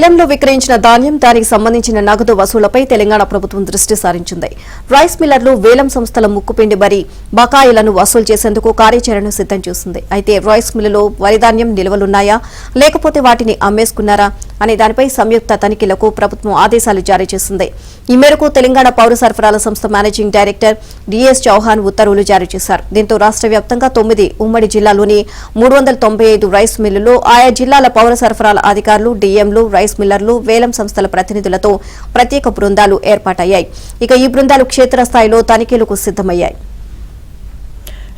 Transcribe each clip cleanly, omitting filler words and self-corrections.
వేలంలో విక్రయించిన ధాన్యం దానికి సంబంధించిన నగదు వసూలపై తెలంగాణ ప్రభుత్వం దృష్టి సారించింది. రైస్ మిల్లర్లు వేలం సంస్థల ముక్కుపిండి బరి బకాయిలను వసూలు చేసేందుకు కార్యాచరణను సిద్దం చేసింది. అయితే రైస్ మిల్లులో వరిధాన్యం నిల్వలున్నాయా లేకపోతే వాటిని అమ్మేసుకున్నారా అనే దానిపై సంయుక్త తనిఖీలకు ప్రభుత్వం ఆదేశాలు జారీ చేసింది. ఈ మేరకు తెలంగాణ పౌర సరఫరాల సంస్థ మేనేజింగ్ డైరెక్టర్ డిఎస్ చౌహాన్ ఉత్తర్వులు జారీ చేశారు. దీంతో రాష్ట్ర వ్యాప్తంగా 9 ఉమ్మడి జిల్లాలోని 395 రైస్ మిల్లుల్లో ఆయా జిల్లాల పౌర సరఫరాల అధికారులు, డిఎంలు, రైస్ మిల్లర్లు, వేలం సంస్థల ప్రతినిధులతో ప్రత్యేక బృందాలు ఏర్పాటయ్యాయి. ఇక ఈ బృందాలు క్షేత్రస్థాయిలో తనిఖీలకు సిద్దమయ్యాయి.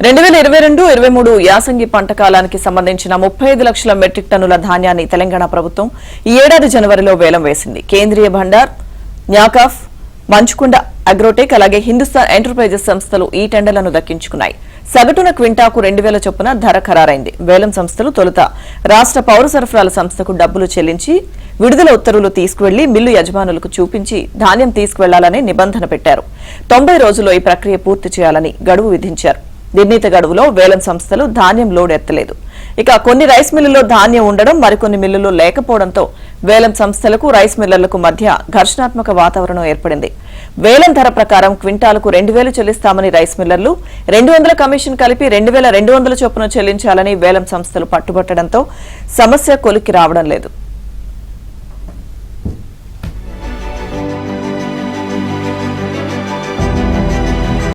2022-23 యాసంగి పంట కాలానికి సంబంధించిన 35 లక్షల మెట్రిక్ టన్నుల ధాన్యాన్ని తెలంగాణ ప్రభుత్వం ఈ ఏడాది జనవరిలో వేలం వేసింది. కేంద్రీయ భండార్, న్యాకాఫ్, మంచుకొండ అగ్రోటెక్ అలాగే హిందుస్థాన్ ఎంటర్ప్రైజెస్ సంస్థలు ఈ టెండర్లను దక్కించుకున్నాయి. సగటున క్వింటాకు 2000 చొప్పున ధర ఖరారైంది. వేలం సంస్థలు తొలుత రాష్ట్ర పౌర సరఫరాల సంస్థకు డబ్బులు చెల్లించి విడుదల ఉత్తర్వులు తీసుకువెళ్లి మిల్లు యజమానులకు చూపించి ధాన్యం తీసుకువెళ్లాలని నిబంధన పెట్టారు. 90 రోజుల్లో ఈ ప్రక్రియ పూర్తి చేయాలని గడువు విధించారు. నిర్ణీత గడువులో వేలం సంస్థలు ధాన్యం లోడ్ ఎత్తలేదు. ఇక కొన్ని రైస్ మిల్లుల్లో ధాన్యం ఉండడం, మరికొన్ని మిల్లుల్లో లేకపోవడంతో వేలం సంస్థలకు రైస్ మిల్లర్లకు మధ్య ఘర్షణాత్మక వాతావరణం ఏర్పడింది. వేలం ధర ప్రకారం క్వింటాలకు 2000 చెల్లిస్తామని రైస్ మిల్లర్లు, 200 కమిషన్ కలిపి 2200 చొప్పున చెల్లించాలని వేలం సంస్థలు పట్టుబట్టడంతో సమస్య కొలిక్కి రావడం లేదు.